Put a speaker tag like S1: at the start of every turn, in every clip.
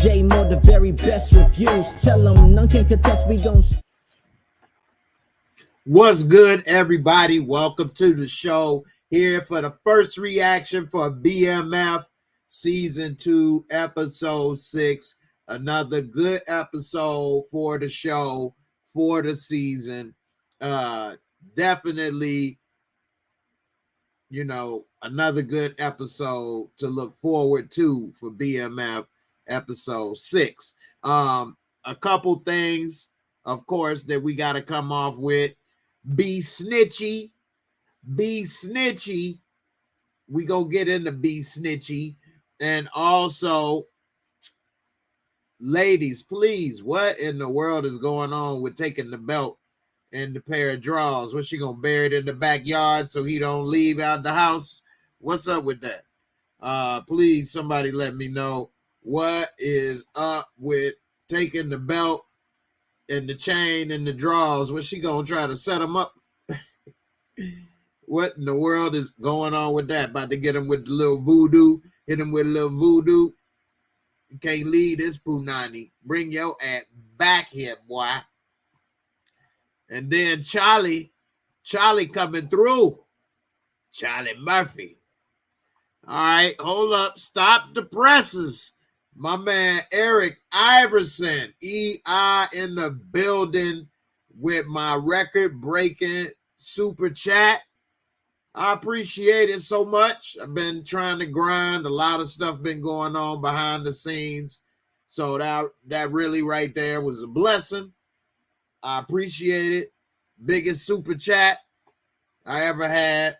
S1: J-Moore, the very best reviews. Tell them none can contest, we gon'
S2: What's good, everybody? Welcome to the show. Here for the first reaction for BMF Season 2, Episode 6. Another good episode for the show, for the season. Definitely, another good episode to look forward to for BMF Episode 6. A couple things, of course, that we got to come off with. Be snitchy. We gonna get into be snitchy. And also, ladies, please, what in the world is going on with taking the belt and the pair of drawers? Was she gonna bury it in the backyard so he don't leave out the house? What's up with that? Please, somebody let me know what is up with taking the belt and the chain and the drawers. Was she gonna try to set them up? What in the world is going on with that? About to get him with the little voodoo. Hit him with a little voodoo. You can't leave this punani. Bring your ass back here, boy. And then Charlie coming through. Charlie Murphy. All right, hold up. Stop the presses. My man Eric Iverson, EI in the building with my record-breaking super chat. I appreciate it so much. I've been trying to grind. A lot of stuff been going on behind the scenes. So that really right there was a blessing. I appreciate it. Biggest super chat I ever had.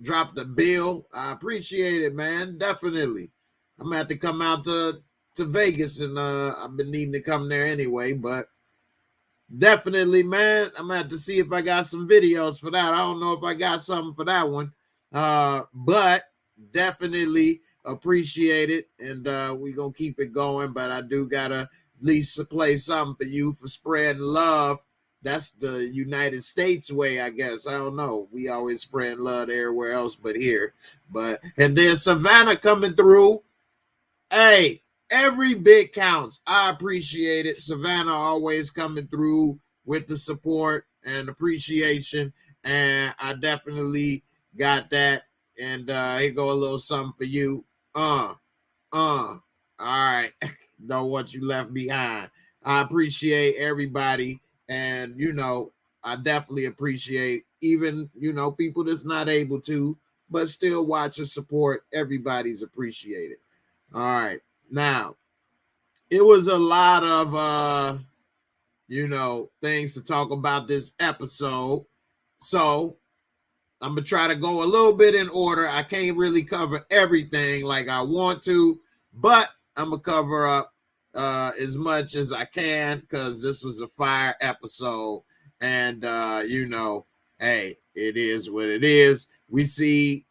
S2: Dropped a bill. I appreciate it, man. Definitely. I'm gonna have to come out to Vegas, and I've been needing to come there anyway, but definitely, man, I'm gonna have to see if I got some videos for that. I don't know if I got something for that one, but definitely appreciate it, and we're gonna keep it going. But I do gotta at least play something for you for spreading love. That's the United States way, I guess. I don't know. We always spread love everywhere else but here. And then Savannah coming through. Hey, every bit counts. I appreciate it. Savannah always coming through with the support and appreciation, and I definitely got that. And here go a little something for you. All right. Don't want you left behind. I appreciate everybody, and I definitely appreciate even people that's not able to, but still watch and support. Everybody's appreciated. All right. Now, it was a lot of, things to talk about this episode. So I'm going to try to go a little bit in order. I can't really cover everything like I want to, but I'm going to cover up as much as I can because this was a fire episode. And, hey, it is what it is. We see,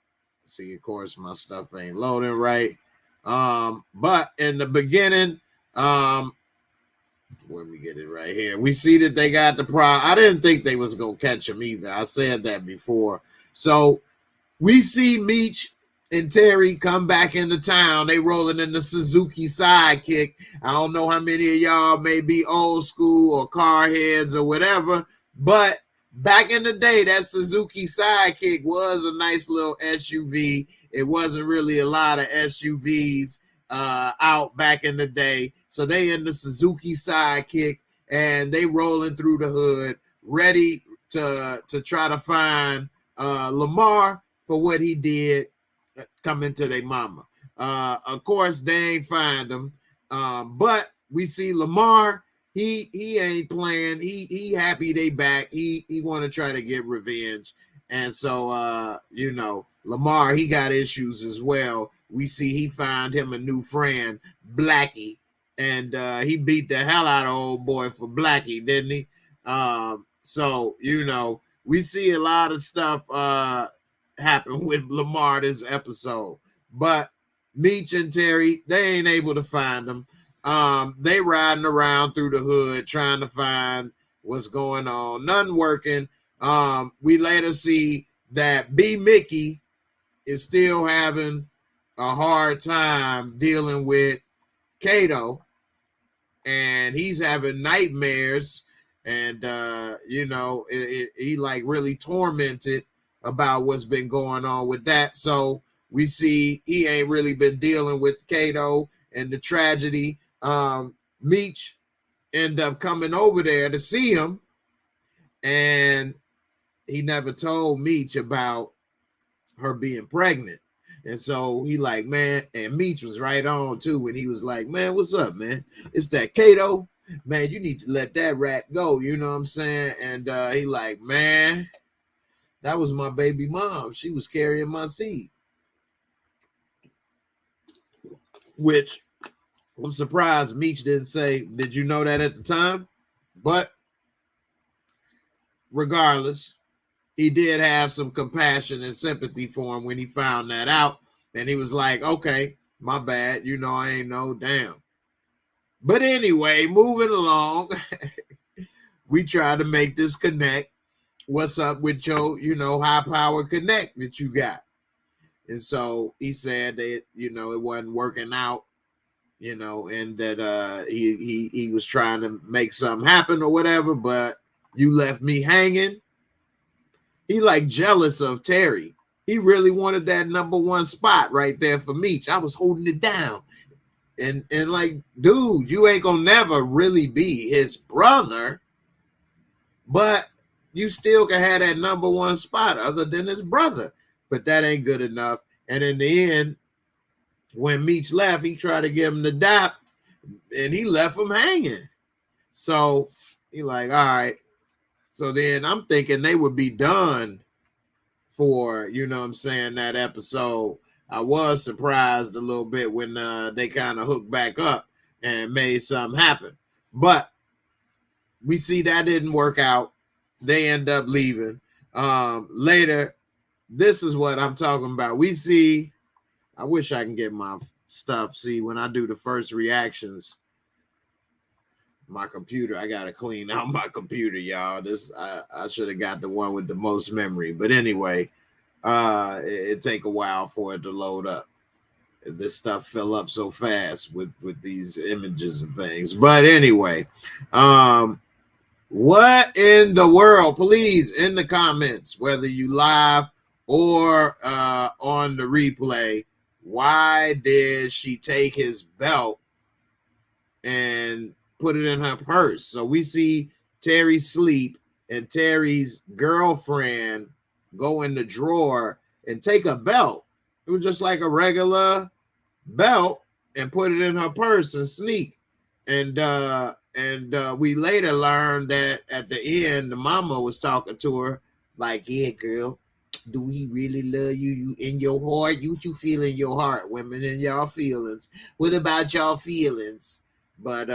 S2: of course, my stuff ain't loading right. But in the beginning, let me get it right here. We see that they got the prize. I didn't think they was gonna catch him either. I said that before. So we see Meech and Terry come back into town. They rolling in the Suzuki Sidekick. I don't know how many of y'all may be old school or car heads or whatever, but back in the day, that Suzuki Sidekick was a nice little SUV. It wasn't really a lot of SUVs out back in the day. So they in the Suzuki Sidekick, and they rolling through the hood, ready to try to find Lamar for what he did coming to their mama. Of course, they ain't find him. But we see Lamar. He ain't playing. He happy they back. He want to try to get revenge. And so Lamar, he got issues as well. We see he found him a new friend, Blackie, and he beat the hell out of old boy for Blackie, didn't he? So we see a lot of stuff happen with Lamar this episode. But Meech and Terry, they ain't able to find him. They riding around through the hood trying to find what's going on. Nothing working. We later see that B-Mickie is still having a hard time dealing with Kato, and he's having nightmares, and you know, he like really tormented about what's been going on with that. So we see he ain't really been dealing with Kato and the tragedy. Meech end up coming over there to see him, and he never told Meech about her being pregnant. And so he like, man, and Meech was right on too when he was like, man, what's up, man? It's that Kato. Man, you need to let that rat go. You know what I'm saying? And he like, man, that was my baby mom. She was carrying my seed. Which I'm surprised Meech didn't say, did you know that at the time? But regardless, he did have some compassion and sympathy for him when he found that out. And he was like, okay, my bad. You know, I ain't no damn. But anyway, moving along, we try to make this connect. What's up with your, you know, high power connect that you got? And so he said that, you know, it wasn't working out, you know, and that he was trying to make something happen or whatever, but you left me hanging. He like jealous of Terry. He really wanted that #1 spot right there for Meech. I was holding it down. And like, dude, you ain't gonna never really be his brother, but you still can have that #1 spot other than his brother. But that ain't good enough. And in the end, when Meech left, he tried to give him the dap, and he left him hanging. So he like, all right. So then I'm thinking they would be done for, you know what I'm saying, that episode. I was surprised a little bit when they kind of hooked back up and made something happen. But we see that didn't work out. They end up leaving. Later, this is what I'm talking about. We see, I wish I can get my stuff. See, when I do the first reactions, my computer, I gotta clean out my computer, y'all. This I should have got the one with the most memory, but anyway, it take a while for it to load up. This stuff fill up so fast with these images and things. But anyway, what in the world? Please, in the comments, whether you live or on the replay, why did she take his belt and put it in her purse? So we see Terry sleep, and Terry's girlfriend go in the drawer and take a belt. It was just like a regular belt, and put it in her purse and sneak. And we later learned that at the end, the mama was talking to her like, yeah, girl, do he really love you? You in your heart? What you feel in your heart? Women in y'all feelings. What about y'all feelings? But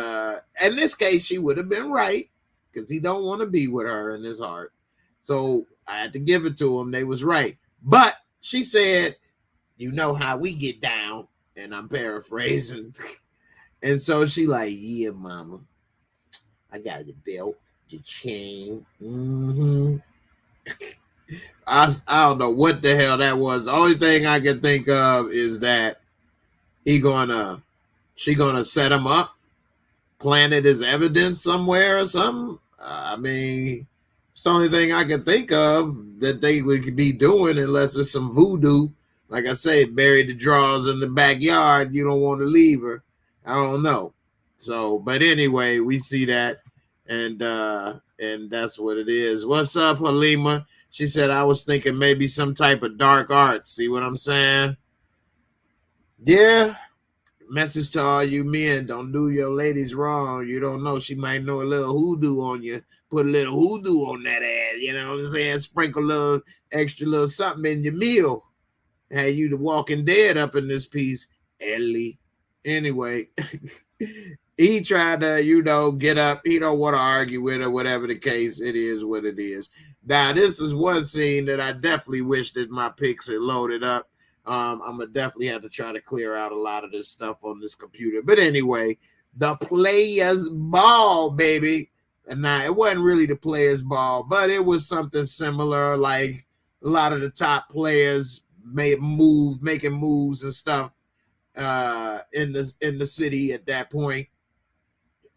S2: in this case, she would have been right, because he don't want to be with her in his heart. So I had to give it to him. They was right. But she said, you know how we get down. And I'm paraphrasing. And so she like, yeah, mama, I got the belt, the chain. I don't know what the hell that was. The only thing I can think of is that she gonna set him up, planted his evidence somewhere or something. I mean, it's the only thing I can think of that they would be doing, unless it's some voodoo. Like I said, buried the drawers in the backyard. You don't want to leave her. I don't know. So, but anyway, we see that, and that's what it is. What's up, Halima? She said, I was thinking maybe some type of dark arts. See what I'm saying? Yeah. Message to all you men, don't do your ladies wrong. You don't know, she might know a little hoodoo on you. Put a little hoodoo on that ass, you know what I'm saying? Sprinkle a little extra little something in your meal. Had you the Walking Dead up in this piece, Ellie. Anyway, he tried to, you know, get up. He don't want to argue with her, whatever the case. It is what it is. Now, this is one scene that I definitely wish that my pics had loaded up. I'm gonna definitely have to try to clear out a lot of this stuff on this computer. But anyway, the players ball, baby. And now it wasn't really the players ball, but it was something similar. Like a lot of the top players making moves and stuff in the city at that point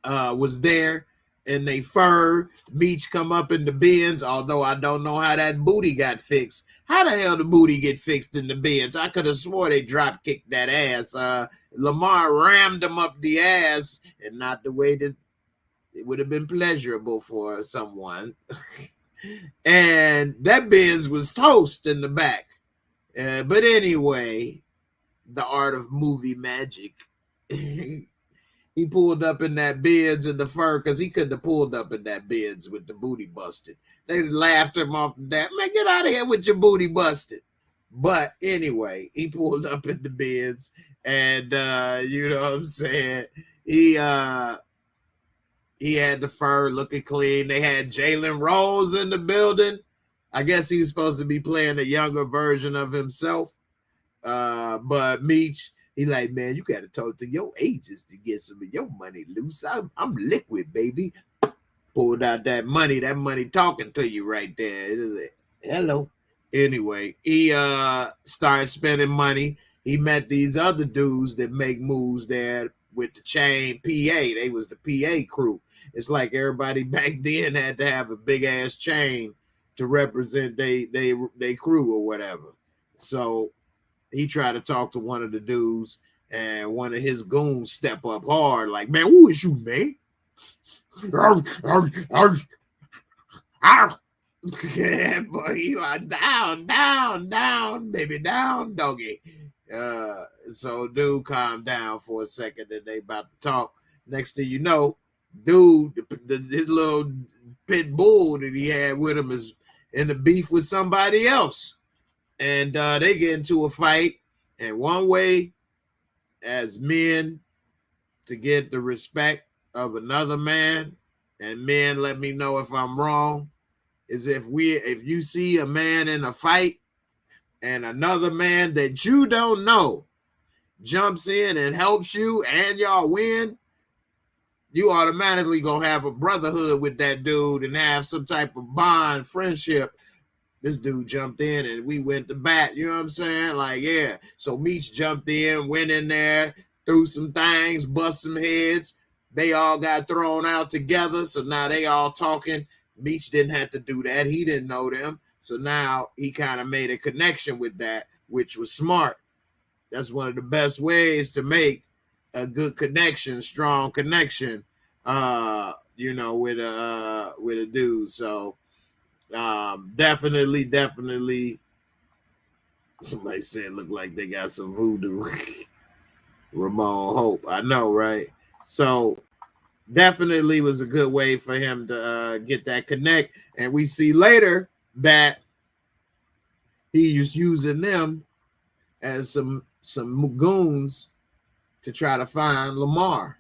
S2: was there, and they fur Meech come up in the bins, although I don't know how that booty got fixed. How the hell the booty get fixed in the bins? I could have swore they drop kicked that ass. Lamar rammed him up the ass, and not the way that it would have been pleasurable for someone. And that Benz was toast in the back. But anyway, the art of movie magic. He pulled up in that Benz in the fur, because he couldn't have pulled up in that Benz with the booty busted. They laughed him off that. Man, get out of here with your booty busted. But anyway, he pulled up in the Benz, and you know what I'm saying? He had the fur looking clean. They had Jalen Rose in the building. I guess he was supposed to be playing a younger version of himself. But Meech, he like, man, you got to talk to your agents to get some of your money loose. I'm liquid, baby. Pulled out that money talking to you right there. Like, hello. Anyway, he started spending money. He met these other dudes that make moves there with the chain PA. They was the PA crew. It's like everybody back then had to have a big ass chain to represent they crew or whatever. So he tried to talk to one of the dudes, and one of his goons step up hard, like, man, who is you, man? Yeah, boy, he like, down, baby, down, doggy. So dude calmed down for a second, and they about to talk. Next thing you know, dude, his little pit bull that he had with him is in the beef with somebody else. And they get into a fight. And one way as men to get the respect of another man, and men, let me know if I'm wrong, is if you see a man in a fight and another man that you don't know jumps in and helps you and y'all win, you automatically gonna have a brotherhood with that dude and have some type of bond, friendship. This dude jumped in and we went to bat. You know what I'm saying? Like, yeah. So Meech jumped in, went in there, threw some things, bust some heads. They all got thrown out together. So now they all talking. Meech didn't have to do that. He didn't know them. So now he kind of made a connection with that, which was smart. That's one of the best ways to make a good connection, strong connection, you know, with a dude. So definitely somebody said look like they got some voodoo. Ramon Hope, I know, right? So definitely was a good way for him to get that connect. And we see later that he was using them as some goons to try to find Lamar,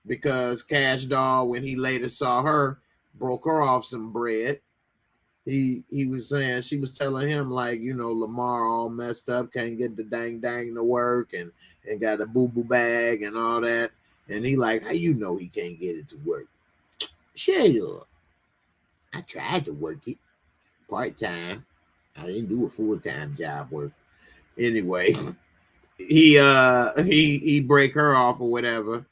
S2: because Cash Doll, when he later saw her, broke her off some bread. He was saying, she was telling him, like, you know, Lamar all messed up, can't get the dang to work, and got a boo-boo bag and all that. And he like, how you know he can't get it to work? Shut up. I tried to work it part-time. I didn't do a full-time job work. Anyway, he break her off or whatever,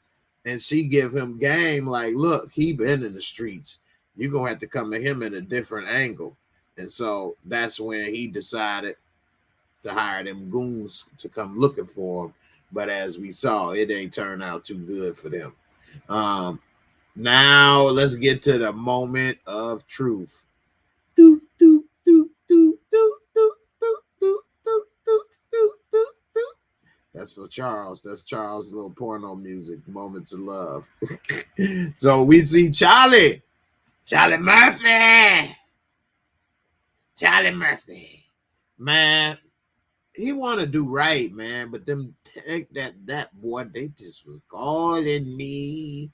S2: and she give him game like, look, he been in the streets. You're going to have to come at him in a different angle. And so that's when he decided to hire them goons to come looking for him. But as we saw, it ain't turned out too good for them. Now let's get to the moment of truth. That's for Charles. That's Charles' little porno music, Moments of Love. So we see Charlie Murphy. Man, he want to do right, man, but them that boy, they just was calling me.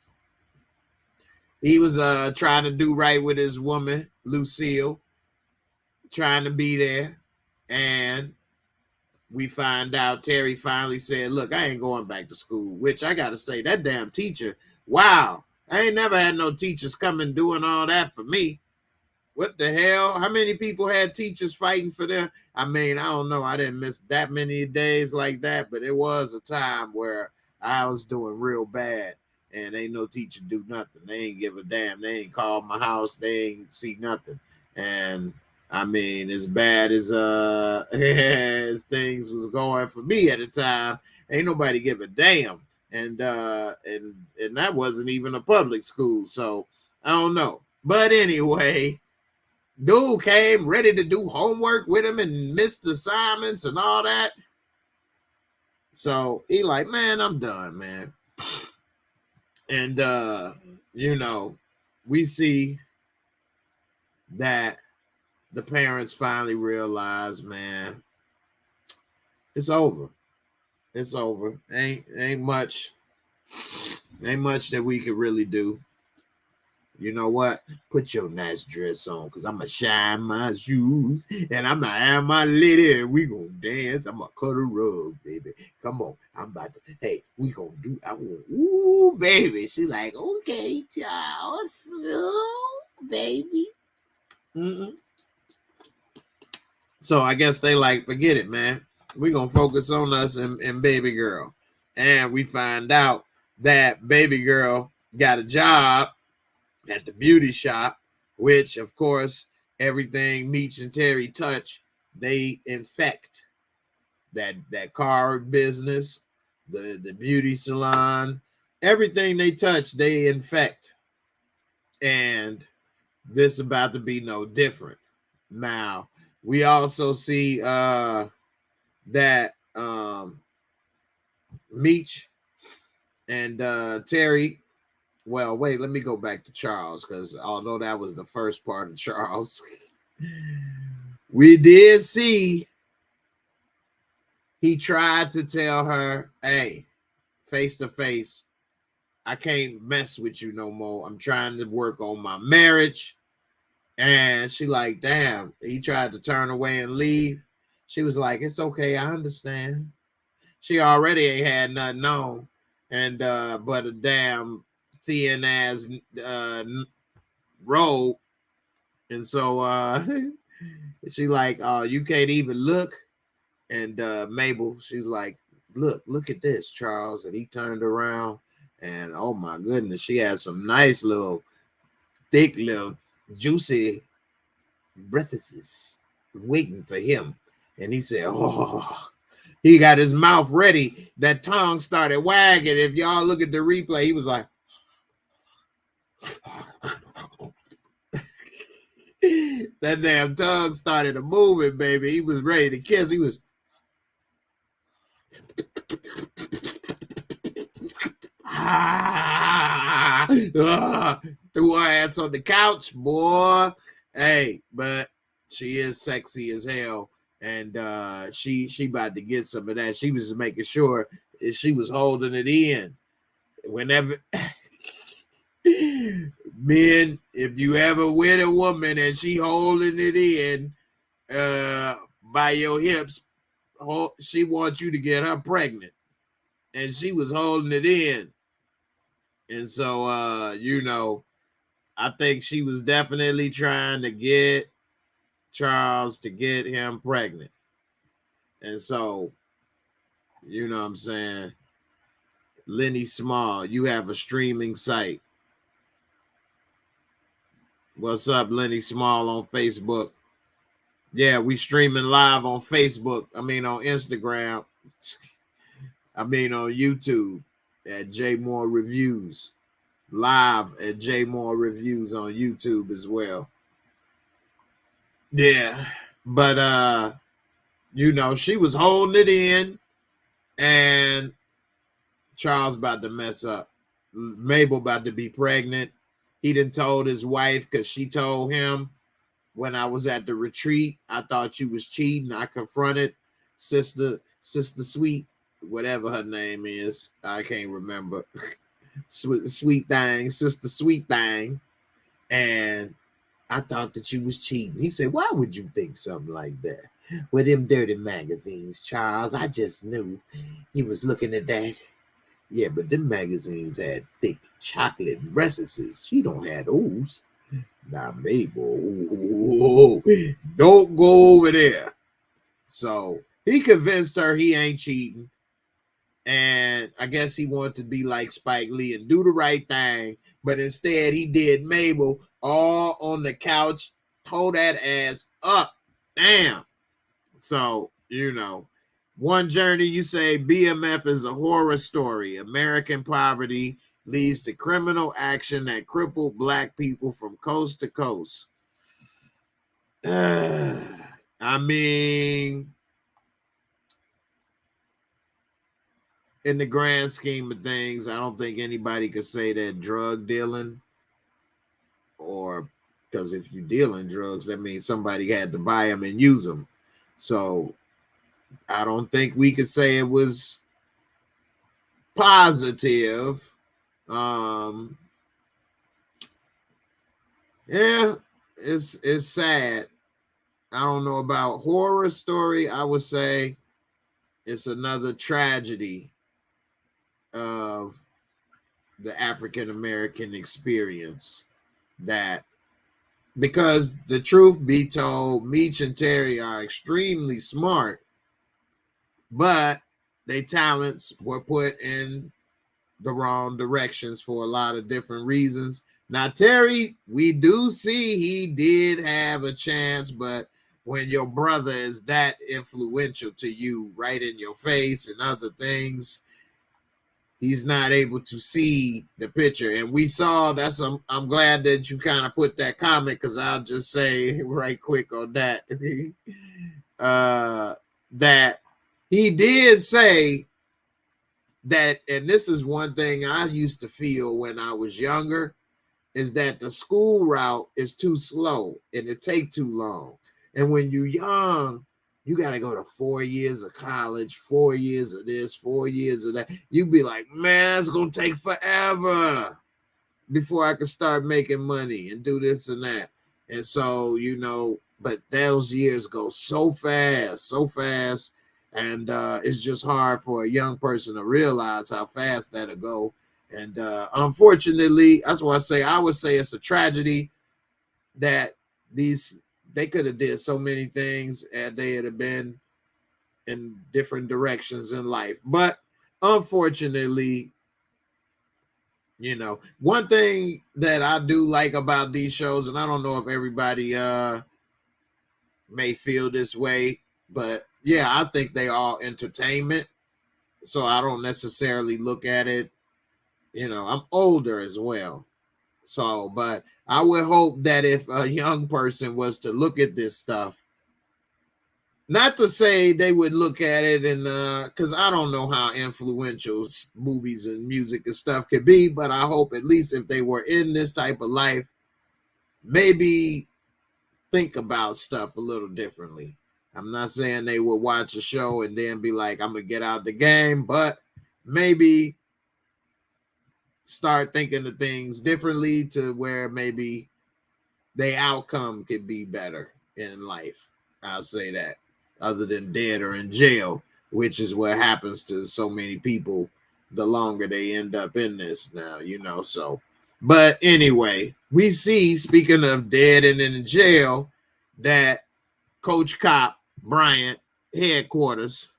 S2: He was trying to do right with his woman, Lucille, trying to be there, and we find out Terry finally said, look, I ain't going back to school, which I got to say, that damn teacher, wow. I ain't never had no teachers coming doing all that for me. What the hell? How many people had teachers fighting for them? I mean, I don't know. I didn't miss that many days like that, but it was a time where I was doing real bad, and ain't no teacher do nothing. They ain't give a damn. They ain't called my house. They ain't see nothing. And I mean, as bad as as things was going for me at the time, ain't nobody give a damn. And that wasn't even a public school, so I don't know. But anyway, dude came ready to do homework with him and missed assignments and all that. So he like, man, I'm done, man. And you know, we see that the parents finally realize, man, it's over. It's over. Ain't much that we could really do. You know what? Put your nice dress on, because I'm going to shine my shoes and I'm going to have my lady and we going to dance. I'm going to cut a rug, baby. Come on. I'm about to, hey, we going to do, I want, ooh, baby. She like, okay, child, baby. So I guess they like, forget it, man. We're going to focus on us and baby girl. And we find out that baby girl got a job at the beauty shop, which, of course, everything Meech and Terry touch, they infect. That car business, the beauty salon, everything they touch, they infect. And this about to be no different. Now, we also see that Meech and Terry. Well, wait, let me go back to Charles, because although that was the first part of Charles, we did see he tried to tell her, hey, face to face, I can't mess with you no more. I'm trying to work on my marriage. And she like, damn, he tried to turn away and leave. She was like, it's okay, I understand. She already ain't had nothing on. And but a damn thin ass robe. And so she like, you can't even look. And Mabel, she's like, look at this, Charles. And he turned around, and oh my goodness, she had some nice little thick little juicy breasts waiting for him. And he said, oh, he got his mouth ready. That tongue started wagging. If y'all look at the replay, he was like, that damn tongue started to moving, baby. He was ready to kiss. He was threw her ass on the couch, boy. Hey, but she is sexy as hell, and she about to get some of that. She was making sure she was holding it in. Whenever men, if you ever with a woman and she holding it in by your hips, she wants you to get her pregnant, and she was holding it in. And so you know, I think she was definitely trying to get Charles to get him pregnant. And so, you know what I'm saying, Lenny Small, you have a streaming site. What's up, Lenny Small on Facebook? Yeah, we streaming live on Facebook. I mean, on Instagram. I mean, on YouTube at JAYMOOREREVIEWS. Live at JAYMOOREREVIEWS on YouTube as well. Yeah, but you know, she was holding it in, and Charles about to mess up. Mabel about to be pregnant. He done told his wife, because she told him, when I was at the retreat, I thought you was cheating. I confronted Sister Sweet, whatever her name is. I can't remember. Sweet thing, Sister Sweet thing. And I thought that you was cheating. He said, why would you think something like that? With them dirty magazines, Charles, I just knew he was looking at that. Yeah, but them magazines had thick chocolate breasts. She don't have those. Not Mabel. Don't go over there. So he convinced her he ain't cheating. And I guess he wanted to be like Spike Lee and do the right thing. But instead, he did Mabel all on the couch, tore that ass up. Damn. So, you know, one journey, you say BMF is a horror story. American poverty leads to criminal action that crippled Black people from coast to coast. I mean, in the grand scheme of things, I don't think anybody could say that drug dealing, or because if you're dealing drugs, that means somebody had to buy them and use them. So I don't think we could say it was positive. Yeah, it's sad. I don't know about horror story. I would say it's another tragedy of the African American experience, that because the truth be told, Meech and Terry are extremely smart, but their talents were put in the wrong directions for a lot of different reasons. Now, Terry, we do see he did have a chance, but when your brother is that influential to you, right in your face and other things, he's not able to see the picture. And we saw that's I'm glad that you kind of put that comment, because I'll just say right quick on that that he did say that, and this is one thing I used to feel when I was younger, is that the school route is too slow and it take too long. And when you're young, you got to go to 4 years of college, 4 years of this, 4 years of that. You be like, man, it's going to take forever before I can start making money and do this and that. And so, you know, but those years go so fast. And it's just hard for a young person to realize how fast that'll go. And unfortunately, that's why I would say it's a tragedy that they could have did so many things and they had been in different directions in life. But unfortunately, you know, one thing that I do like about these shows, and I don't know if everybody may feel this way, but yeah, I think they are entertainment. So I don't necessarily look at it, you know, I'm older as well. So, but I would hope that if a young person was to look at this stuff, not to say they would look at it and because I don't know how influential movies and music and stuff could be, but I hope at least if they were in this type of life, maybe think about stuff a little differently. I'm not saying they would watch a show and then be like, I'm gonna get out the game, but maybe start thinking of things differently to where maybe the outcome could be better in life. I'll say that, other than dead or in jail, which is what happens to so many people the longer they end up in this now, you know. So, but anyway, we see, speaking of dead and in jail, that Coach Cop, Bryant, headquarters,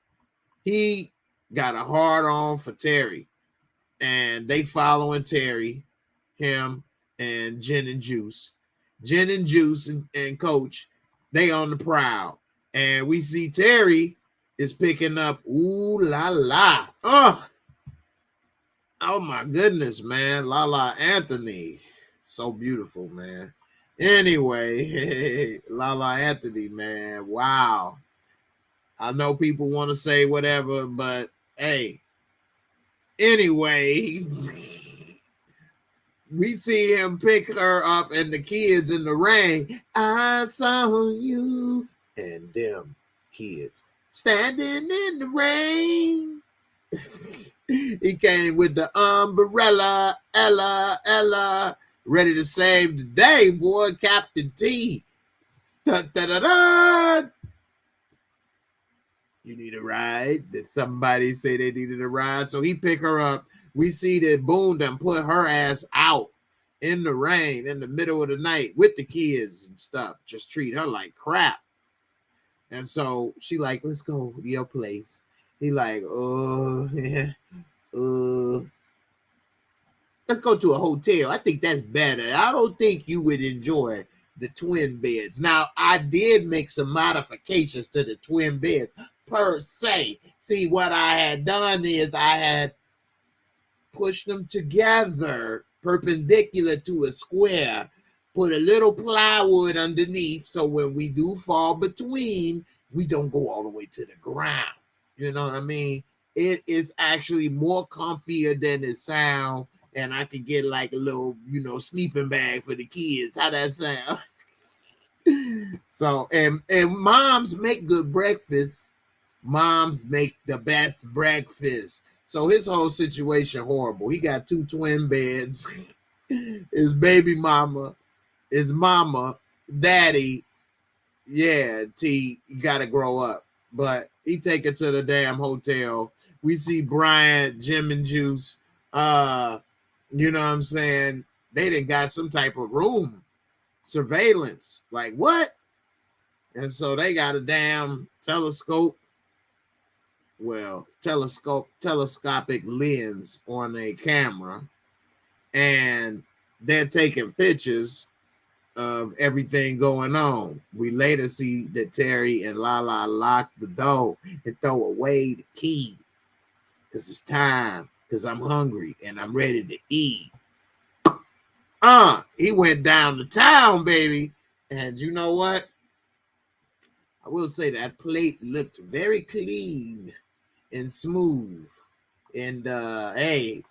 S2: he got a hard on for Terry. And they following Terry, him, and Gin and Juice. Gin and Juice and Coach, they on the prowl. And we see Terry is picking up ooh la la. Oh my goodness, man. La La Anthony. So beautiful, man. Anyway, La La Anthony, man. Wow. I know people want to say whatever, but hey, anyway, we see him pick her up and the kids in the rain. I saw you and them kids standing in the rain. He came with the umbrella, Ella, ready to save the day, boy. Captain T. Da, da, da, da. You need a ride? Did somebody say they needed a ride? So he picked her up. We see that Boone done put her ass out. in the rain in the middle of the night with the kids and stuff. Just treat her like crap. And so she like, let's go to your place. He like, let's go to a hotel. I think that's better. I don't think you would enjoy the twin beds. Now, I did make some modifications to the twin beds per se. See, what I had done is I had pushed them together perpendicular to a square, put a little plywood underneath so when we do fall between, we don't go all the way to the ground. You know what I mean? It is actually more comfier than it sounds. And I could get like a little, sleeping bag for the kids. How that sound? So, and moms make good breakfast. Moms make the best breakfast. So his whole situation horrible. He got 2 twin beds. His baby mama, his mama, daddy. Yeah, T, you got to grow up. But he take her to the damn hotel. We see Brian, Jim, and Juice. You know what I'm saying? They done got some type of room surveillance. Like, what? And so they got a damn telescope. Well, telescopic lens on a camera. And they're taking pictures of everything going on. We later see that Terry and Lala lock the door and throw away the key. Because it's time. Because I'm hungry and I'm ready to eat. He went down to town, baby. And you know what? I will say that plate looked very clean and smooth. And hey,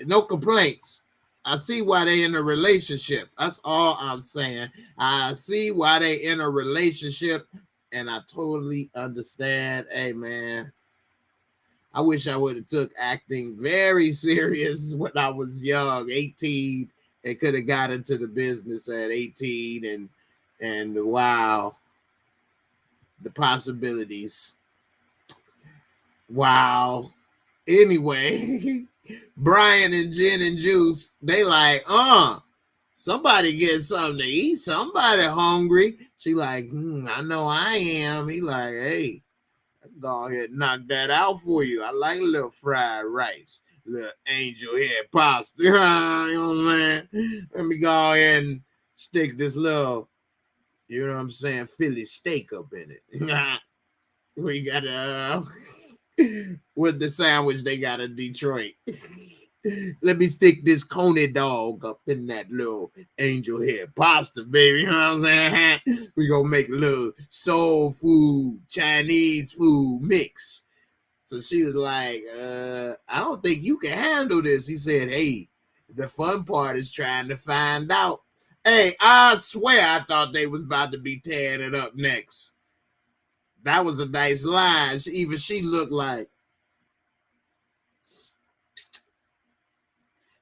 S2: no complaints. I see why they in a relationship. That's all I'm saying. I see why they in a relationship, and I totally understand. Hey, man. I wish I would have took acting very serious when I was young, 18, and could have got into the business at 18 and wow, the possibilities. Wow. Anyway, Brian and Jen and Juice, they like, somebody get something to eat. Somebody hungry. She like, I know I am. He like, hey, go ahead and knock that out for you. I like a little fried rice, little angel hair pasta. You know what I'm saying? Let me go ahead and stick this little, you know what I'm saying, Philly steak up in it. We got with the sandwich they got in Detroit. Let me stick this Coney dog up in that little angel hair pasta, baby. You know what I'm saying? We gonna make a little soul food, Chinese food mix. So she was like, I don't think you can handle this. He said, hey, the fun part is trying to find out. Hey, I swear I thought they was about to be tearing it up next. That was a nice line. Even she looked like,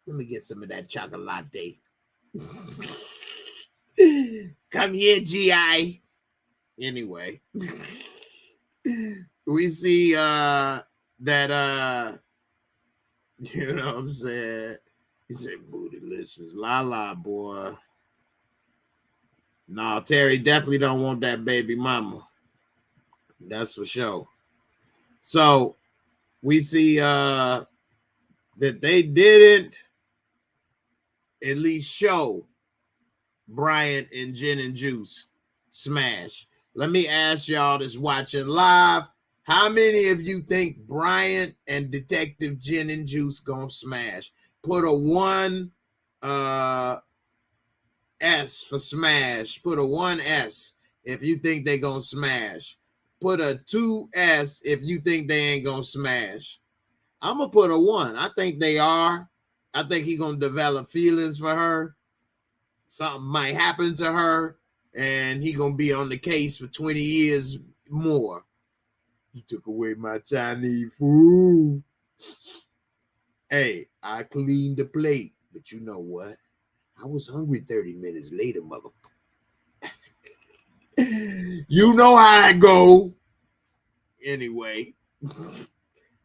S2: let me get some of that chocolate. Come here, GI. Anyway, we see that you know what I'm saying? He said bootylicious. La boy. No, Terry definitely don't want that baby mama. That's for sure. So we see that they didn't at least show Brian and Jen and Juice smash. Let me ask y'all that's watching live, how many of you think Brian and Detective Jen and Juice gonna smash? Put a 1 S for smash. Put a 1 S if you think they gonna smash. Put a 2 S if you think they ain't gonna smash. I'm gonna put a 1. I think they are. I think he gonna develop feelings for her. Something might happen to her, and he gonna be on the case for 20 years more. You took away my Chinese food. Hey, I cleaned the plate, but you know what? I was hungry 30 minutes later, mother. You know how I go. Anyway,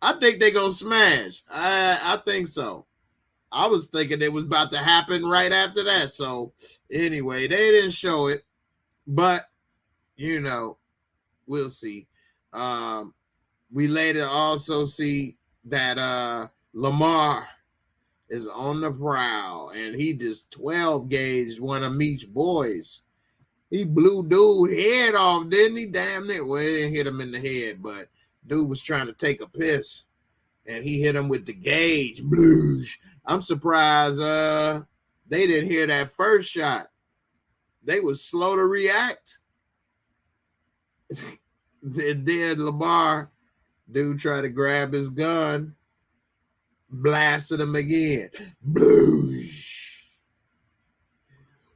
S2: I think they gonna smash. I think so. I was thinking it was about to happen right after that. So anyway, they didn't show it, but you know, we'll see. We later also see that Lamar is on the prowl, and he just 12 gauged one of Meech boys. He blew dude head off, didn't he? Damn it. Well, it didn't hit him in the head, but dude was trying to take a piss, and he hit him with the gauge. Blues. I'm surprised they didn't hear that first shot. They was slow to react. Then Lamar, dude tried to grab his gun, blasted him again. Blues.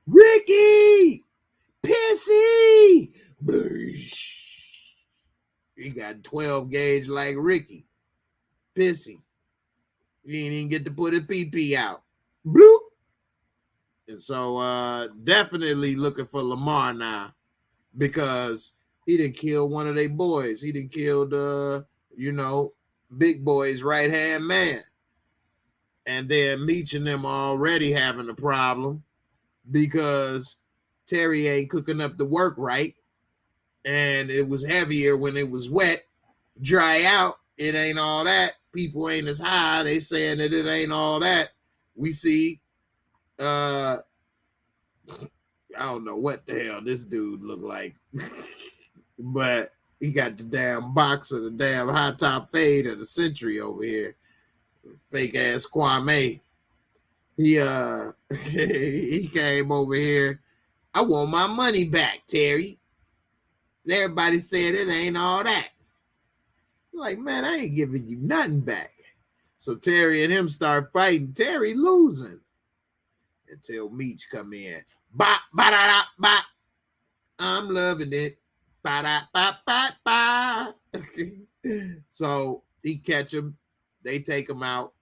S2: Ricky! Pissy! Blues. He got 12 gauge like Ricky. Pissy. He didn't even get to put his pee-pee out. Bloop. And so definitely looking for Lamar now, because he didn't kill one of their boys. He didn't kill the, Big Boy's right-hand man. And then Meech and them already having a problem because Terry ain't cooking up the work right. And it was heavier when it was wet. Dry out, it ain't all that. People ain't as high. They saying that it ain't all that. We see, I don't know what the hell this dude look like. But he got the damn box of the damn high top fade of the century over here. Fake ass Kwame. He he came over here. I want my money back, Terry. Everybody said it ain't all that. Like, man, I ain't giving you nothing back. So Terry and him start fighting. Terry losing until Meech come in. Bop, ba da da bop. I'm loving it. Ba da ba ba ba. So he catch him. They take him out.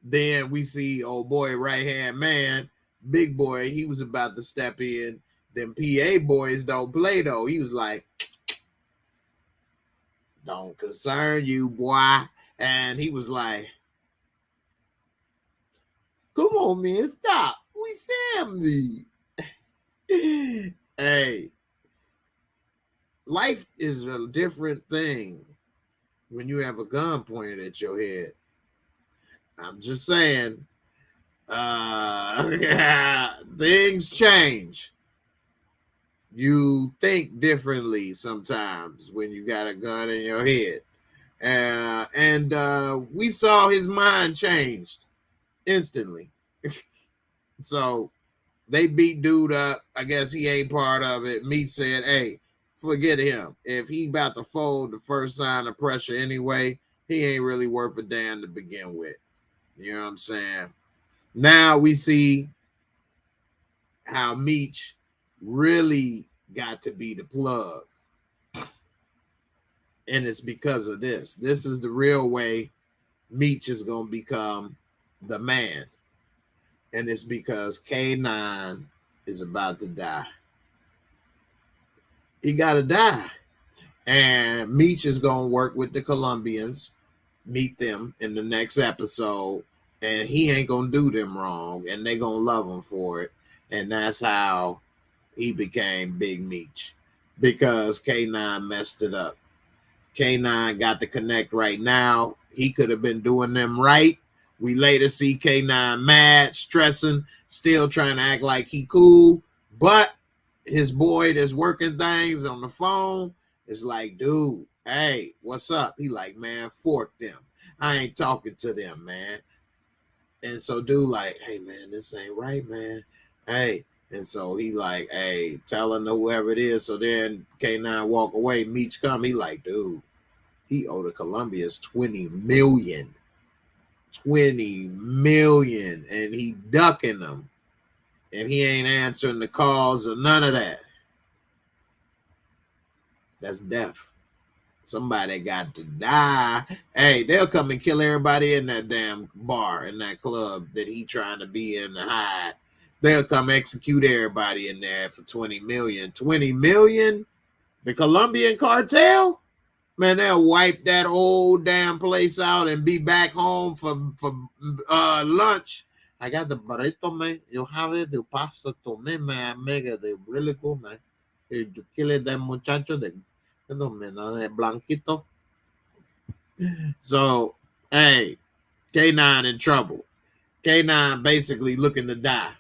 S2: Then we see old boy right hand man, Big Boy. He was about to step in. Them PA boys don't play though. He was like, "Don't concern you, boy." And he was like, "Come on, man, stop. We family." Hey, life is a different thing when you have a gun pointed at your head. I'm just saying, things change. You think differently sometimes when you got a gun in your head. And we saw his mind changed instantly. So they beat dude up. I guess he ain't part of it. Meech said, hey, forget him. If he about to fold the first sign of pressure anyway, he ain't really worth a damn to begin with. You know what I'm saying? Now we see how Meech really got to be the plug. And it's because of this. This is the real way Meech is going to become the man. And it's because K9 is about to die. He got to die. And Meech is going to work with the Colombians, meet them in the next episode, and he ain't going to do them wrong, and they going to love him for it. And that's how he became Big Meech, because K9 messed it up. K9 got to connect right now. He could have been doing them right. We later see K9 mad, stressing, still trying to act like he cool. But his boy that's working things on the phone is like, dude, hey, what's up? He like, man, fork them. I ain't talking to them, man. And so dude like, hey, man, this ain't right, man. Hey. And so he like, hey, telling whoever it is. So then K9 walk away. Meech come. He like, dude, he owed the Colombians $20 million. $20 million. And he ducking them. And he ain't answering the calls or none of that. That's death. Somebody got to die. Hey, they'll come and kill everybody in that damn bar, in that club that he trying to be in to hide. They'll come execute everybody in there for $20 million. $20 million? The Colombian cartel? Man, they'll wipe that whole damn place out and be back home for lunch. I got the burrito, man. You have it, the pasta to me, man. Make it really good, man. You kill it, that muchacho, the blanquito. So, hey, K9 in trouble. K9 basically looking to die.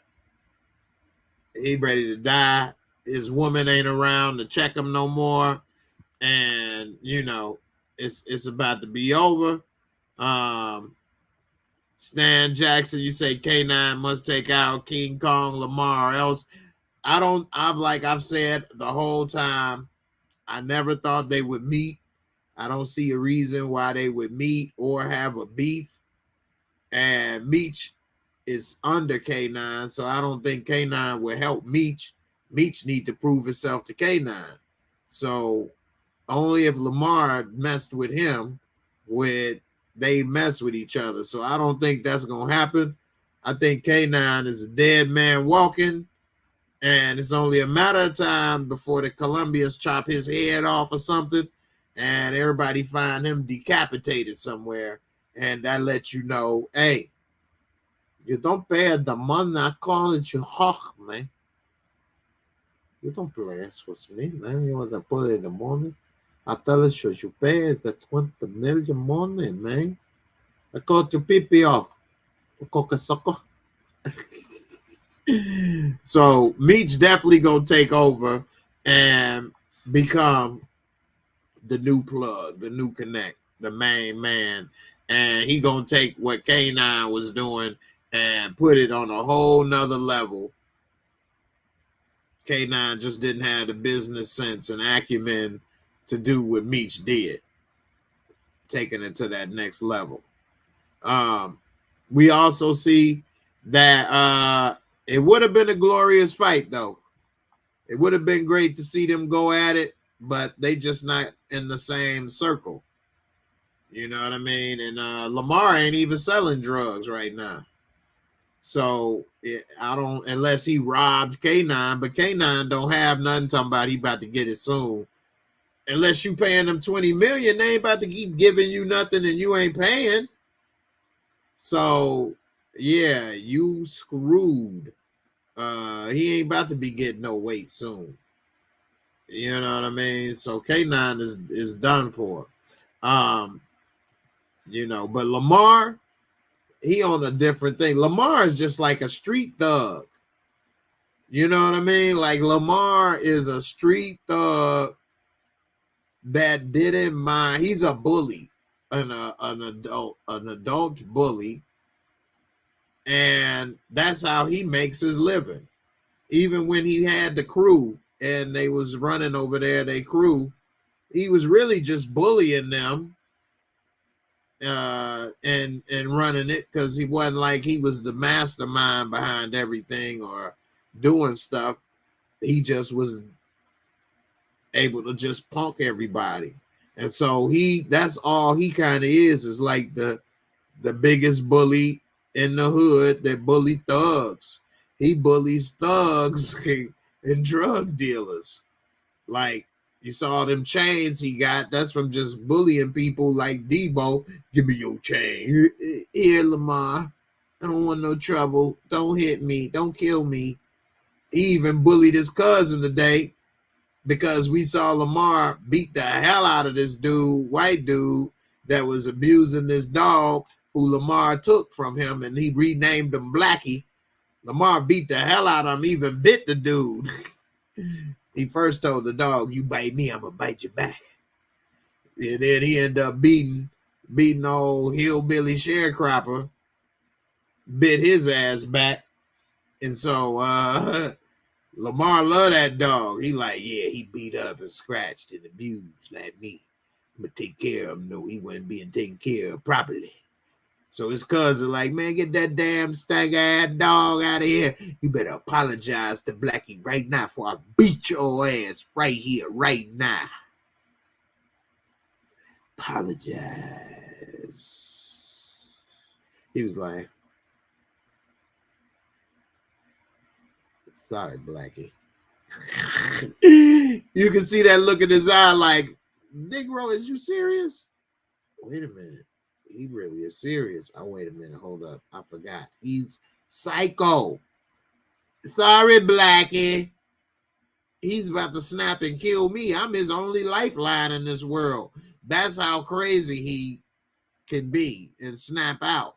S2: He ready to die. His woman ain't around to check him no more. And, you know, it's about to be over. Stan Jackson, you say K9 must take out King Kong, Lamar, or else. I've said the whole time, I never thought they would meet. I don't see a reason why they would meet or have a beef. And Meech is under K9, so I don't think K9 will help Meech. Meech need to prove himself to K9. So only if Lamar messed with him would they mess with each other. So I don't think that's going to happen. I think K9 is a dead man walking, and it's only a matter of time before the Colombians chop his head off or something, and everybody find him decapitated somewhere. And that lets you know, hey, you don't pay the money I call it you hawk, man. You don't play this with me, man. You want to put it in the morning? I tell you, you pay is the 20 million money, man. I cut your pee off. Coca-Cola. So Meech definitely gonna take over and become the new plug, the new connect, the main man. And he gonna take what K9 was doing and put it on a whole nother level. K9 just didn't have the business sense and acumen to do what Meech did, taking it to that next level. We also see that it would have been a glorious fight, though. It would have been great to see them go at it, but they just not in the same circle. You know what I mean? And Lamar ain't even selling drugs right now. So I don't, unless he robbed K9, but K9 don't have nothing talking about he about to get it soon. Unless you paying them 20 million, they ain't about to keep giving you nothing and you ain't paying. So yeah, you screwed. He ain't about to be getting no weight soon. You know what I mean? So K9 is done for. You know, but Lamar, he on a different thing. Lamar is just like a street thug. You know what I mean? Like Lamar is a street thug that didn't mind. He's a bully, an adult bully, and that's how he makes his living. Even when he had the crew and they was running over there, they crew, he was really just bullying them and running it, because he wasn't like he was the mastermind behind everything or doing stuff. He just was able to just punk everybody. And so that's all he kind of is like the biggest bully in the hood that bully thugs. He bullies thugs and drug dealers. Like, you saw them chains he got. That's from just bullying people like Debo. Give me your chain. Here, Lamar. I don't want no trouble. Don't hit me. Don't kill me. He even bullied his cousin today because we saw Lamar beat the hell out of this dude, white dude, that was abusing this dog who Lamar took from him, and he renamed him Blackie. Lamar beat the hell out of him, even bit the dude. He first told the dog, you bite me, I'm going to bite you back. And then he ended up beating old hillbilly sharecropper, bit his ass back. And so Lamar loved that dog. He like, yeah, he beat up and scratched and abused like me. I'm going to take care of him. No, he wasn't being taken care of properly. So his cousin like, man, get that damn stank-ass dog out of here. You better apologize to Blackie right now before I beat your ass right here, right now. Apologize. He was like, sorry, Blackie. You can see that look in his eye like, Negro, is you serious? Wait a minute. He really is serious. Oh, wait a minute. Hold up. I forgot. He's psycho. Sorry, Blackie. He's about to snap and kill me. I'm his only lifeline in this world. That's how crazy he can be and snap out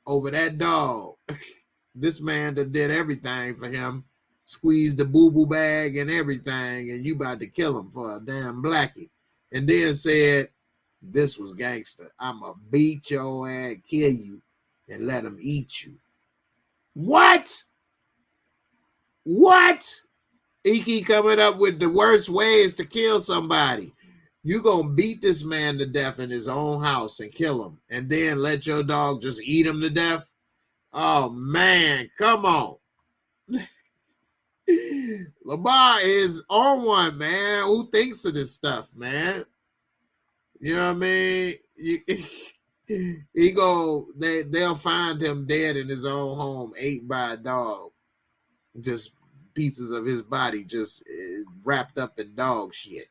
S2: over that dog. This man that did everything for him, squeezed the boo-boo bag and everything, and you about to kill him for a damn Blackie. And then said, this was gangster. I'ma beat your ass, kill you, and let him eat you. What? What? He keep coming up with the worst ways to kill somebody. You gonna beat this man to death in his own house and kill him, and then let your dog just eat him to death? Oh man, come on. Lamar is on one, man. Who thinks of this stuff, man? You know what I mean? They'll find him dead in his own home, ate by a dog. Just pieces of his body just wrapped up in dog shit.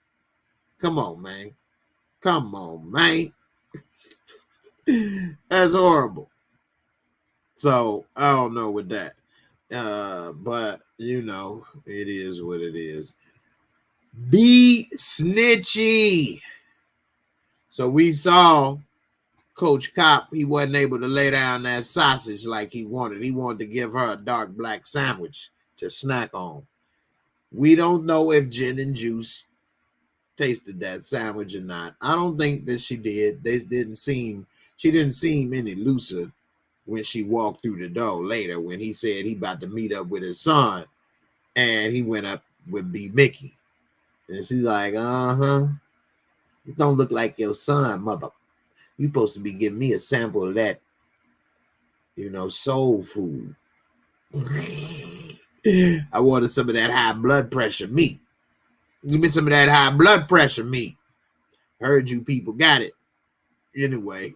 S2: Come on, man. Come on, man. That's horrible. So I don't know with that. But you know, it is what it is. Be snitchy. So we saw Coach Cop, he wasn't able to lay down that sausage like he wanted. He wanted to give her a dark black sandwich to snack on. We don't know if Gin and Juice tasted that sandwich or not. I don't think that she did. She didn't seem any looser when she walked through the door later when he said he about to meet up with his son and he went up with B-Mickie. And she's like, it don't look like your son, mother. You supposed to be giving me a sample of that, soul food. I wanted some of that high blood pressure meat. Give me some of that high blood pressure meat. Heard you people got it. Anyway,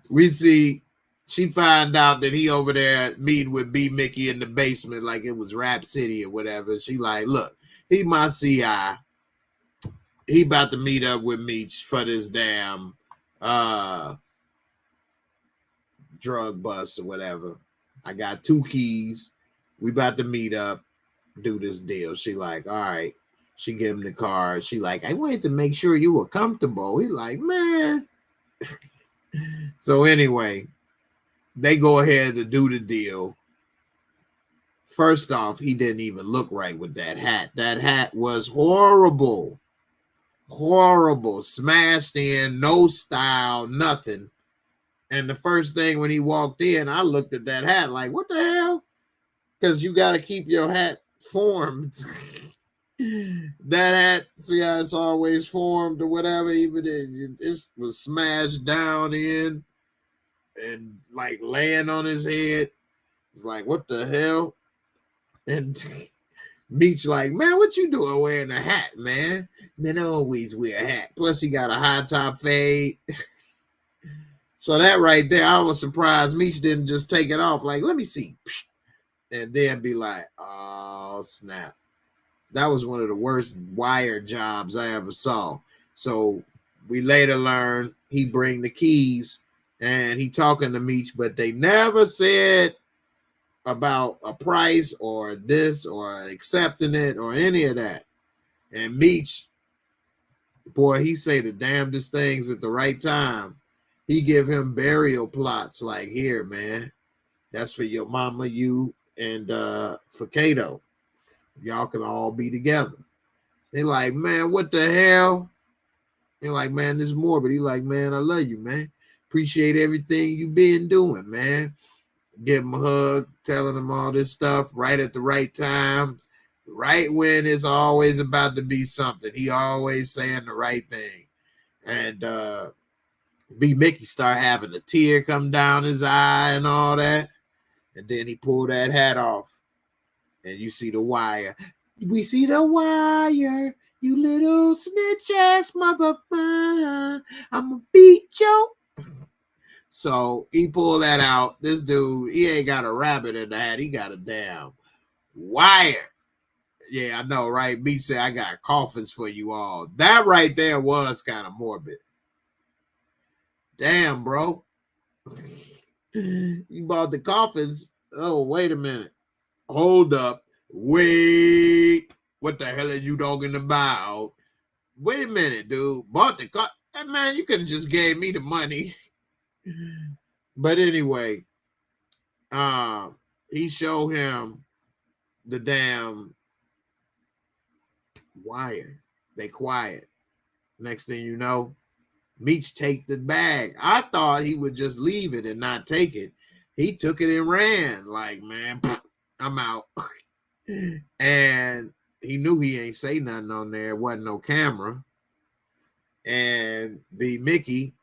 S2: we see she find out that he over there meeting with B-Mickie in the basement like it was Rap City or whatever. She like, look, he my CI. He about to meet up with Meech for this damn drug bust or whatever. I got 2 keys. We about to meet up, do this deal. She like, all right. She give him the card. She like, I wanted to make sure you were comfortable. He like, man. So anyway, they go ahead to do the deal. First off, he didn't even look right with that hat. That hat was horrible. Horrible. Smashed in, no style, nothing. And the first thing when he walked in, I looked at that hat like, what the hell? Because you got to keep your hat formed. That hat, see how it's always formed or whatever, even it was smashed down in and like laying on his head. It's like, what the hell? And Meech like, man, what you doing wearing a hat, man? Man, I always wear a hat. Plus he got a high top fade. So that right there, I was surprised Meech didn't just take it off. Like, let me see. And then be like, oh, snap. That was one of the worst wire jobs I ever saw. So we later learned he bring the keys and he talking to Meech, but they never said about a price or this or accepting it or any of that. And Meech, boy, he say the damnedest things at the right time. He give him burial plots like, here, man, that's for your mama, you, and for Kato. Y'all can all be together. They like, man, what the hell? They're like, man, this is more. But he like, man, I love you, man. Appreciate everything you been doing, man. Give him a hug, telling him all this stuff right at the right times, right when it's always about to be something. He always saying the right thing. And B-Mickie start having a tear come down his eye and all that. And then he pulled that hat off. And you see the wire. We see the wire. You little snitch ass motherfucker. I'ma beat you. So he pulled that out. This dude, he ain't got a rabbit in the hat. He got a damn wire. Yeah, I know, right? Meech said, I got coffins for you all. That right there was kind of morbid. Damn, bro. You bought the coffins. Oh, wait a minute. Hold up. Wait. What the hell are you talking about? Wait a minute, dude. Bought the coffin. Hey, man, you could have just gave me the money. But anyway, he showed him the damn wire. They quiet. Next thing you know, Meech take the bag. I thought he would just leave it and not take it. He took it and ran. Like, man, I'm out. And he knew he ain't say nothing on there. Wasn't no camera. And B-Mickie,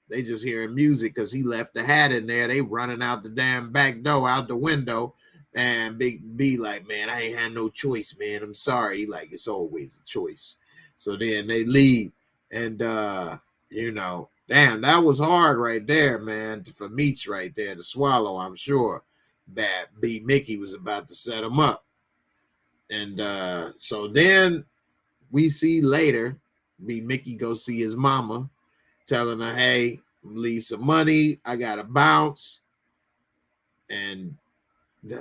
S2: they just hearing music because he left the hat in there. They running out the damn back door, out the window. And Big B like, man, I ain't had no choice, man. I'm sorry. He like, it's always a choice. So then they leave. And you know, damn, that was hard right there, man, for Meech right there to swallow. I'm sure that B-Mickie was about to set him up. And so then we see later, B-Mickie go see his mama, telling her, hey, leave some money. I got to bounce. And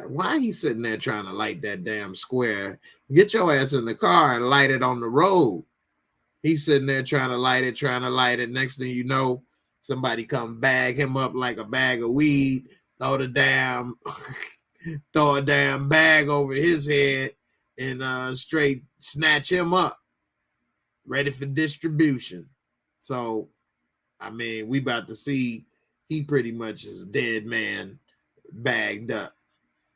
S2: why he sitting there trying to light that damn square? Get your ass in the car and light it on the road. He's sitting there trying to light it. Next thing you know, somebody come bag him up like a bag of weed, throw a damn bag over his head, and straight snatch him up, ready for distribution. So, I mean, we about to see he pretty much is a dead man bagged up.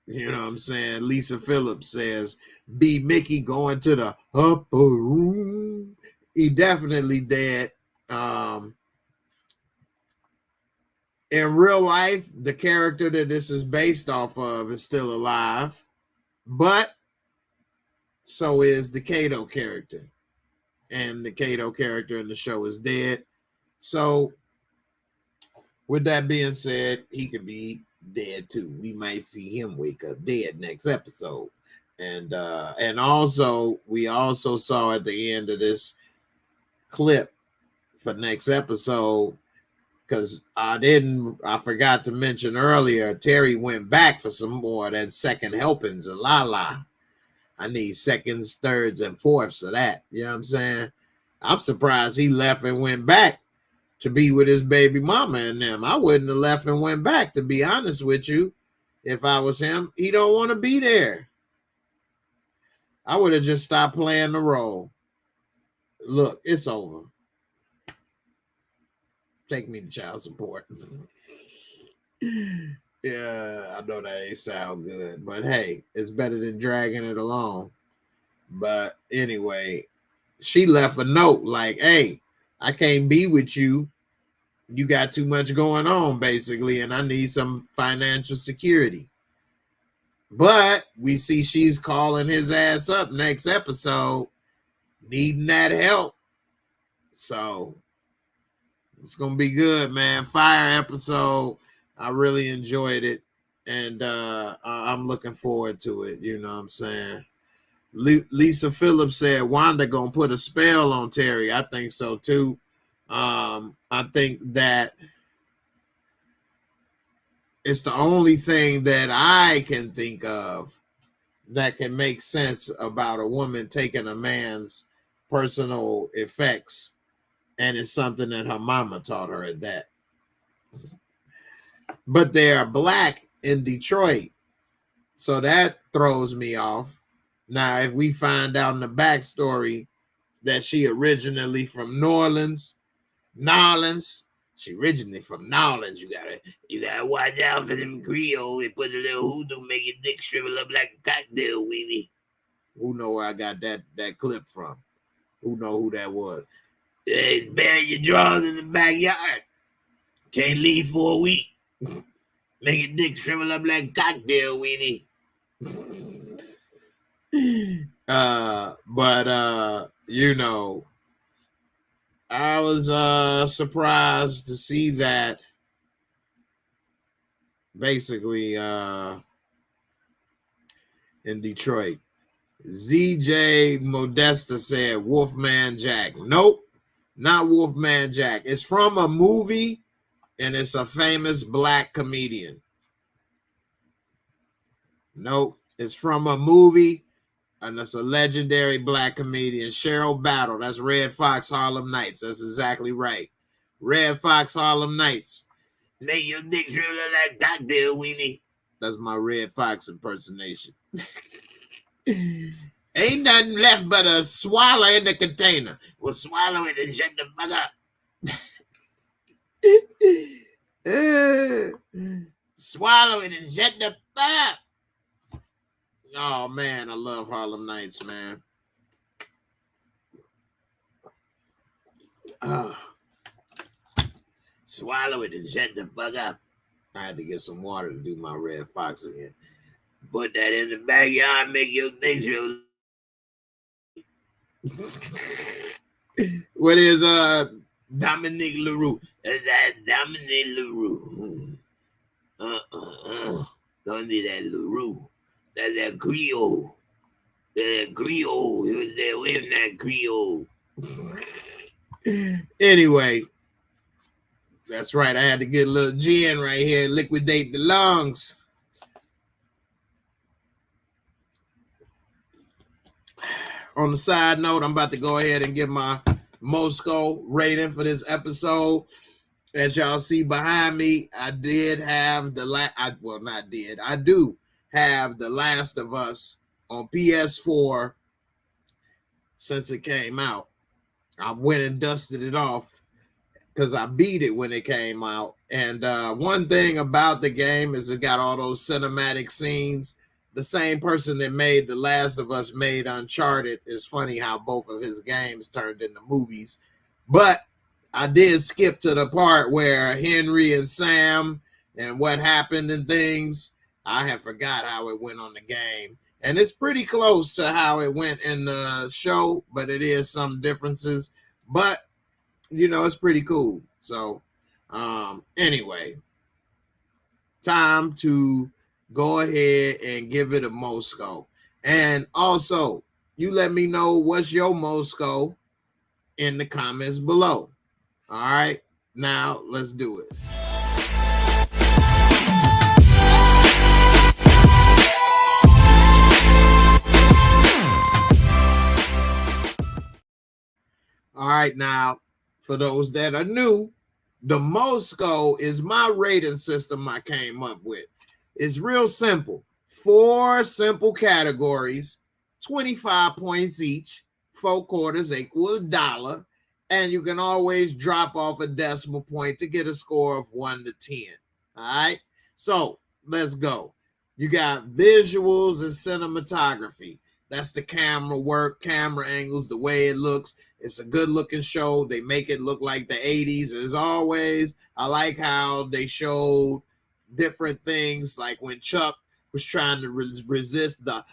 S2: You know what I'm saying? Lisa Phillips says, B-Mickie going to the upper room. He definitely dead. In real life, the character that this is based off of is still alive, but so is the Kato character. And the Kato character in the show is dead. So, with that being said, he could be dead too. We might see him wake up dead next episode. And also, we also saw at the end of this clip for next episode, because I forgot to mention earlier, Terry went back for some more of that second helpings of Lala. I need seconds, thirds, and fourths of that. You know what I'm saying? I'm surprised he left and went back to be with his baby mama and them. I wouldn't have left and went back, to be honest with you. If I was him, he don't want to be there. I would have just stopped playing the role. Look, it's over. Take me to child support. Yeah, I know that ain't sound good, but hey, it's better than dragging it along. But anyway, she left a note like, hey, I can't be with you. You got too much going on, basically, and I need some financial security. But we see she's calling his ass up next episode, needing that help. So it's going to be good, man. Fire episode. I really enjoyed it. And I'm looking forward to it. You know what I'm saying? Lisa Phillips said Wanda going to put a spell on Terry. I think so, too. I think that it's the only thing that I can think of that can make sense about a woman taking a man's personal effects, and it's something that her mama taught her at that. But they are black in Detroit, so that throws me off. Now, if we find out in the backstory that she originally from Nolans, she originally from Nolans. You gotta watch out for them Creole. They put a little hoodoo, make your dick shrivel up like a cocktail weenie. Who know where I got that clip from? Who know who that was? Hey, bury your drawers in the backyard. Can't leave for a week. Make your dick shrivel up like a cocktail weenie. But you know, I was surprised to see that basically in Detroit. ZJ Modesta said Wolfman Jack. Nope, not Wolfman Jack. It's from a movie, and it's a famous black comedian. Nope, it's from a movie, and it's a legendary black comedian. Cheryl Battle. That's Red Fox Harlem Nights. That's exactly right. Red Fox Harlem Nights. Lay your dick really like cocktail weenie. That's my Red Fox impersonation. Ain't nothing left but a swallow in the container. We'll swallow it and shut the fuck up. Swallow it and shut the fuck up. Oh, man, I love Harlem Nights, man. Swallow it and shut the fuck up. I had to get some water to do my Red Fox again. Put that in the backyard, make your things real. What is Dominique LaRue? That Dominique LaRue. Don't need that LaRue. That's that Creole. That Creole. He was there with that Creole. Anyway, that's right. I had to get a little gin right here, liquidate the lungs. On the side note, I'm about to go ahead and give my Moorescore rating for this episode. As y'all see behind me, I do have The Last of Us on PS4 since it came out. I went and dusted it off because I beat it when it came out. And one thing about the game is it got all those cinematic scenes. The same person that made The Last of Us made Uncharted. It's funny how both of his games turned into movies. But I did skip to the part where Henry and Sam and what happened and things. I have forgot how it went on the game. And it's pretty close to how it went in the show, but it is some differences. But, you know, it's pretty cool. So, anyway, time to go ahead and give it a Moorescore. And also, you let me know what's your Moorescore in the comments below. All right, now let's do it. All right, now, for those that are new, the Moorescore is my rating system I came up with. It's real simple. 4 simple categories, 25 points each, 4 quarters equal $1, and you can always drop off a decimal point to get a score of 1 to 10. All right, so let's go. You got visuals and cinematography. That's the camera work, camera angles, the way it looks. It's a good looking show. They make it look like the 80s. As always, I like how they showed different things, like when Chuck was trying to resist the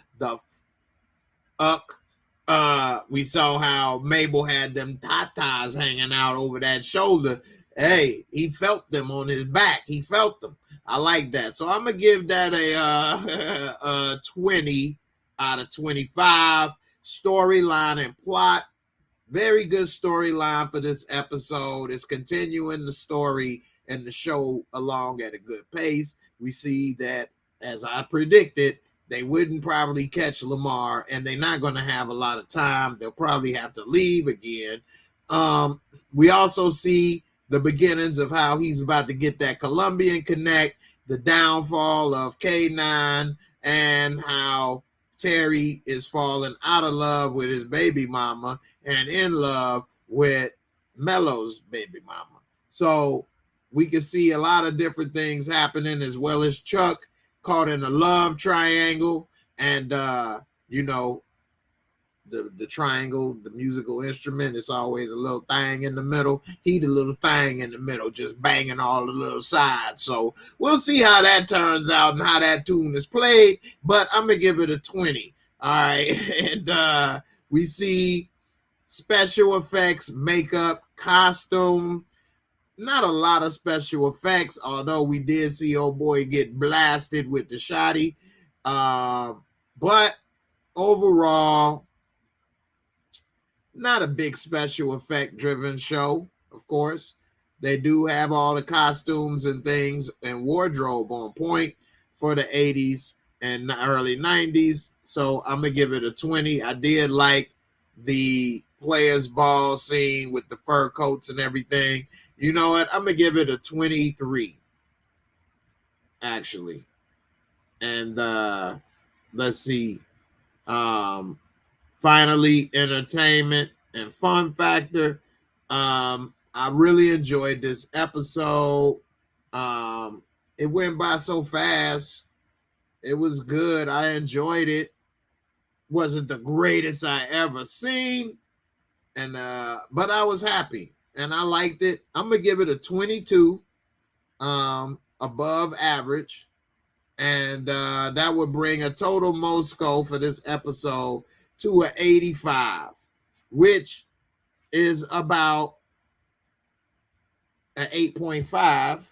S2: we saw how Mabel had them tatas hanging out over that shoulder. Hey, he felt them on his back. He felt them. I like that. So I'm gonna give that a 20 out of 25. Storyline and plot, very good storyline for this episode. It's continuing the story and the show along at a good pace. We see that, as I predicted, they wouldn't probably catch Lamar, and they're not going to have a lot of time. They'll probably have to leave again. We also see the beginnings of how he's about to get that Colombian connect, the downfall of K9, and how Terry is falling out of love with his baby mama and in love with Mello's baby mama. So we can see a lot of different things happening, as well as Chuck caught in a love triangle, and you know, the triangle, the musical instrument, it's always a little thing in the middle. He the little thing in the middle, just banging all the little sides. So we'll see how that turns out and how that tune is played, but I'm gonna give it a 20. All right. And we see special effects, makeup, costume. Not a lot of special effects, although we did see old boy get blasted with the shotty. But overall, not a big special effect driven show, of course. They do have all the costumes and things and wardrobe on point for the 80s and early 90s. So I'm going to give it a 20. I did like the players ball scene with the fur coats and everything. You know what? I'm going to give it a 23, actually. And let's see. Finally, entertainment and fun factor. I really enjoyed this episode. It went by so fast. It was good. I enjoyed it. Wasn't the greatest I ever seen. And but I was happy and I liked it. I'm gonna give it a 22, above average. And that would bring a total Moorescore for this episode to an 85, which is about an 8.5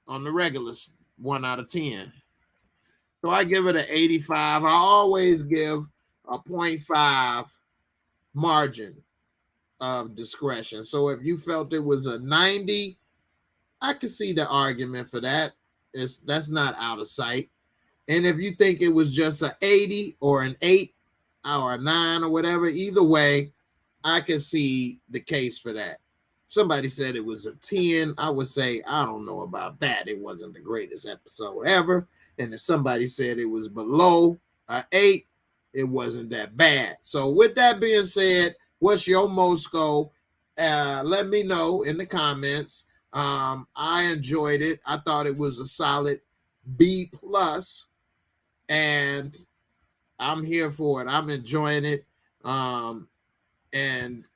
S2: on the regular 1 out of 10. So I give it an 85. I always give a 0.5 margin of discretion. So if you felt it was a 90, I could see the argument for that. That's not out of sight. And if you think it was just an 80 or an 8 or a 9 or whatever, either way, I can see the case for that. Somebody said it was a 10. I would say, I don't know about that. It wasn't the greatest episode ever. And if somebody said it was below an 8, it wasn't that bad. So with that being said, what's your Moorescore? Let me know in the comments. I enjoyed it. I thought it was a solid B+, and I'm here for it. I'm enjoying it. And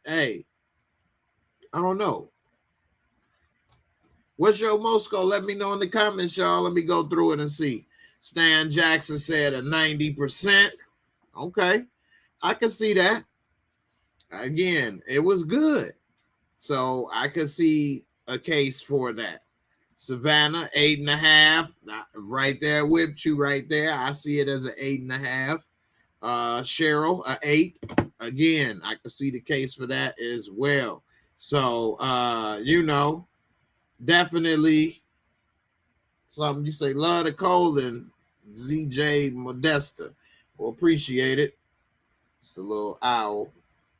S2: hey, I don't know. What's your Moorescore? Let me know in the comments, y'all. Let me go through it and see. Stan Jackson said a 90%. Okay, I can see that. Again, it was good. So I could see a case for that. Savannah, 8.5. Right there, whipped you right there. I see it as an 8.5. Cheryl, a 8. Again, I can see the case for that as well. So you know, definitely something you say, love the Cole and ZJ Modesta. Well, appreciate it. It's a little owl.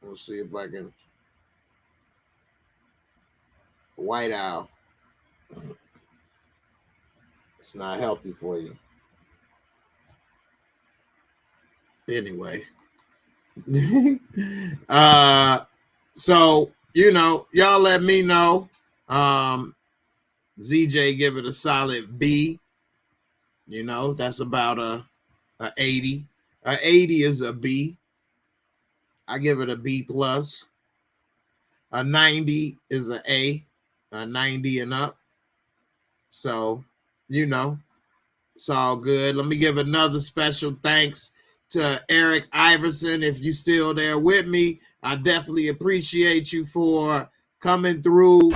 S2: Let's see if I can. White owl. It's not healthy for you. Anyway. So, you know, y'all let me know. ZJ give it a solid B. You know, that's about a 80. A 80 is a B. I give it a B+. A 90 is an A. A 90 and up. So, you know, it's all good. Let me give another special thanks to Eric Iverson. If you're still there with me, I definitely appreciate you for coming through,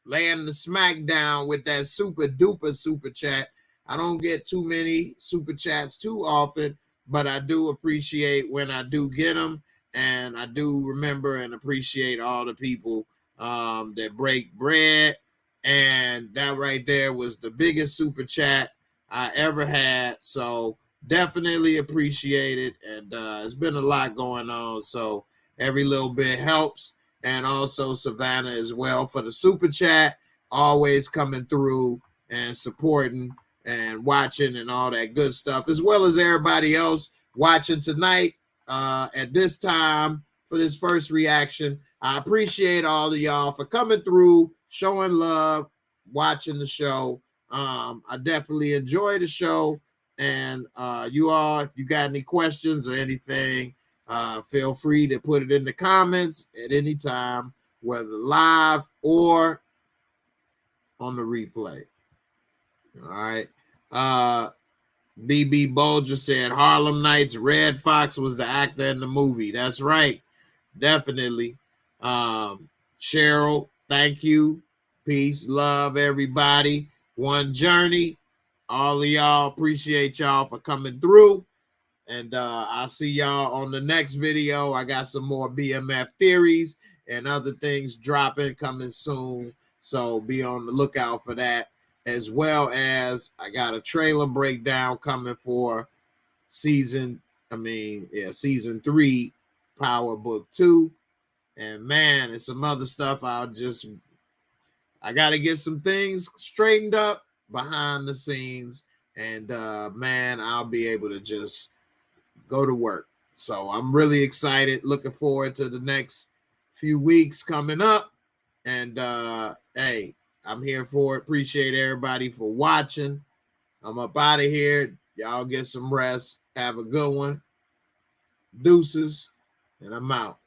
S2: laying the smack down with that super duper super chat. I don't get too many super chats too often, but I do appreciate when I do get them. And I do remember and appreciate all the people that break bread. And that right there was the biggest super chat I ever had. So definitely appreciate it. And it's been a lot going on. So every little bit helps. And also Savannah as well for the super chat, always coming through and supporting and watching and all that good stuff, as well as everybody else watching tonight at this time for this first reaction. I appreciate all of y'all for coming through, showing love, watching the show. I definitely enjoy the show. And you all, if you got any questions or anything, feel free to put it in the comments at any time, whether live or on the replay. All right. BB Bolger said Harlem Nights, Red Fox was the actor in the movie. That's right. Definitely. Cheryl, thank you. Peace, love, everybody. One journey, all of y'all. Appreciate y'all for coming through. And I'll see y'all on the next video. I got some more BMF theories and other things dropping coming soon. So be on the lookout for that. As well as I got a trailer breakdown coming for season 3, Power Book 2. And man, and some other stuff. I got to get some things straightened up behind the scenes. And man, I'll be able to just go to work. So I'm really excited. Looking forward to the next few weeks coming up. And hey, I'm here for it. Appreciate everybody for watching. I'm up out of here. Y'all get some rest. Have a good one. Deuces. And I'm out.